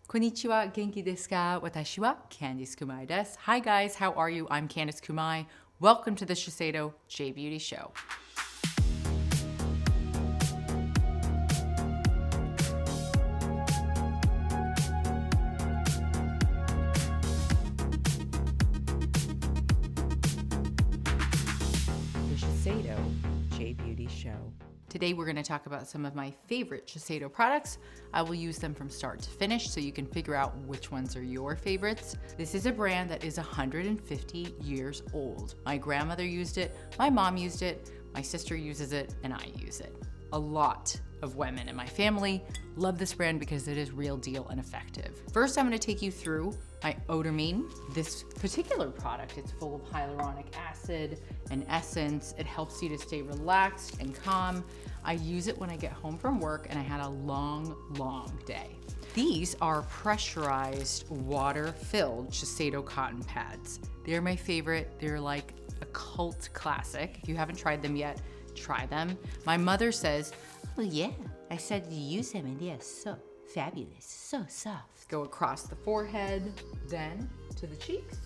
Konnichiwa, genki desu ka? Watashi wa Candice Kumai desu. Hi guys, how are you? I'm Candice Kumai. Welcome to the Shiseido J Beauty Show. The Shiseido J Beauty Show. Today we're going to talk about some of my favorite Shiseido products. I will use them from start to finish so you can figure out which ones are your favorites. This is a brand that is 150 years old. My grandmother used it, my mom used it, my sister uses it, and I use it. A lot of women in my family love this brand because it is real deal and effective. First, I'm going to take you through my Odormine. This particular product, it's full of hyaluronic acid and essence. It helps you to stay relaxed and calm. I use it when I get home from work and I had a long day. These are pressurized, water-filled Shiseido cotton pads. They're my favorite. They're like a cult classic. If you haven't tried them yet, try them. My mother says, "Oh yeah, I started to use them and they are so fabulous, so soft." Go across the forehead, then to the cheeks,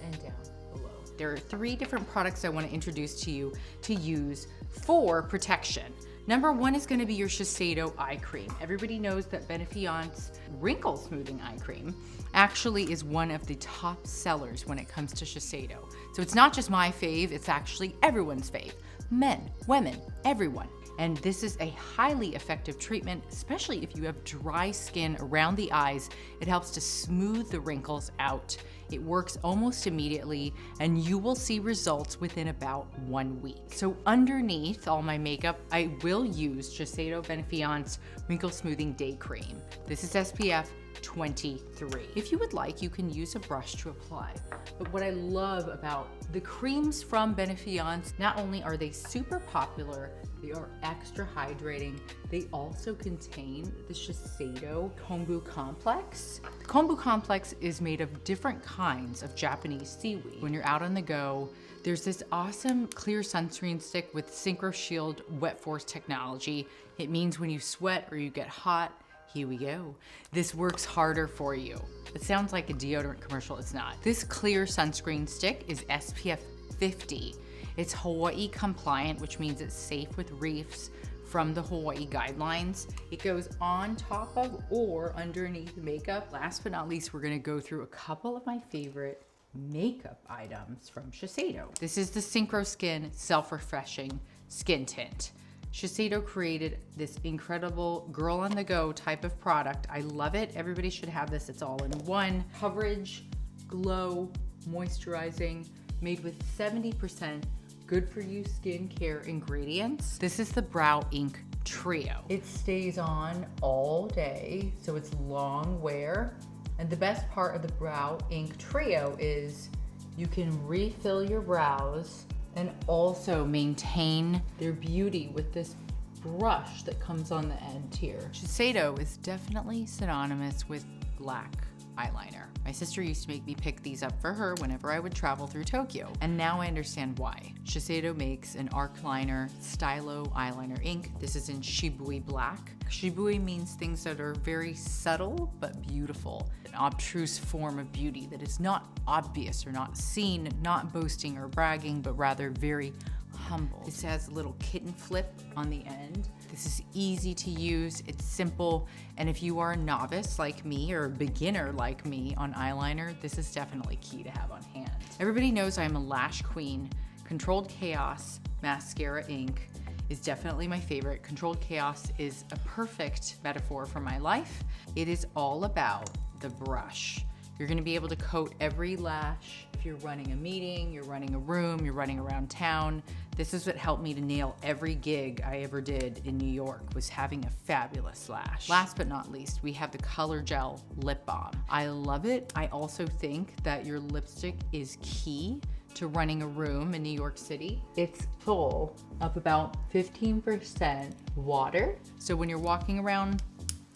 and down below. There are 3 different products I want to introduce to you to use for protection. Number 1 is going to be your Shiseido eye cream. Everybody knows that Benefiance Wrinkle Smoothing Eye Cream actually is one of the top sellers when it comes to Shiseido. So it's not just my fave, it's actually everyone's fave. Men, women, everyone. And this is a highly effective treatment, especially if you have dry skin around the eyes. It helps to smooth the wrinkles out. It works almost immediately, and you will see results within about 1 week. So underneath all my makeup, I will use Shiseido Benefiance Wrinkle Smoothing Day Cream. This is SPF 23. If you would like, you can use a brush to apply. But what I love about the creams from Benefiance, not only are they super popular, they are extra hydrating. They also contain the Shiseido Kombu Complex. The Kombu Complex is made of different kinds of Japanese seaweed. When you're out on the go, there's this awesome clear sunscreen stick with Synchro Shield Wet Force technology. It means when you sweat or you get hot, here we go. This works harder for you. It sounds like a deodorant commercial, it's not. This clear sunscreen stick is SPF 50. It's Hawaii compliant, which means it's safe with reefs from the Hawaii guidelines. It goes on top of or underneath makeup. Last but not least, we're gonna go through a couple of my favorite makeup items from Shiseido. This is the Synchro Skin Self-Refreshing Skin Tint. Shiseido created this incredible girl on the go type of product. I love it. Everybody should have this. It's all in one. Coverage, glow, moisturizing, made with 70% good for you skincare ingredients. This is the Brow Ink Trio. It stays on all day, so it's long wear. And the best part of the Brow Ink Trio is you can refill your brows and also maintain their beauty with this brush that comes on the end here. Shiseido is definitely synonymous with black eyeliner. My sister used to make me pick these up for her whenever I would travel through Tokyo, and now I understand why. Shiseido makes an arc liner stylo eyeliner ink. This is in Shibui Black. Shibui means things that are very subtle but beautiful. An obtruse form of beauty that is not obvious or not seen, not boasting or bragging, but rather very humble. This has a little kitten flip on the end. This is easy to use, it's simple, and if you are a novice like me or a beginner like me on eyeliner, this is definitely key to have on hand. Everybody knows I'm a lash queen. Controlled Chaos Mascara Ink is definitely my favorite. Controlled Chaos is a perfect metaphor for my life. It is all about the brush. You're gonna be able to coat every lash. If you're running a meeting, you're running a room, you're running around town. This is what helped me to nail every gig I ever did in New York, was having a fabulous lash. Last but not least, we have the Color Gel Lip Balm. I love it. I also think that your lipstick is key to running a room in New York City. It's full of about 15% water. So when you're walking around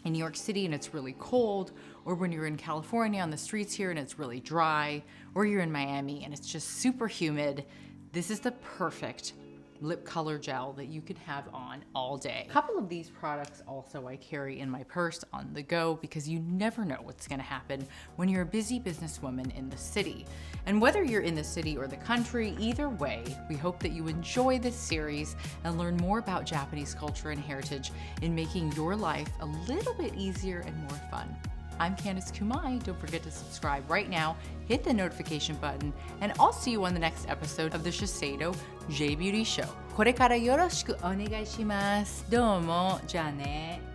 in New York City and it's really cold, or when you're in California on the streets here and it's really dry, or you're in Miami and it's just super humid, this is the perfect lip color gel that you can have on all day. A couple of these products also I carry in my purse on the go because you never know what's gonna happen when you're a busy businesswoman in the city. And whether you're in the city or the country, either way, we hope that you enjoy this series and learn more about Japanese culture and heritage in making your life a little bit easier and more fun. I'm Candice Kumai. Don't forget to subscribe right now, hit the notification button, and I'll see you on the next episode of the Shiseido J Beauty Show. これからよろしくお願いします。どうも、じゃあね。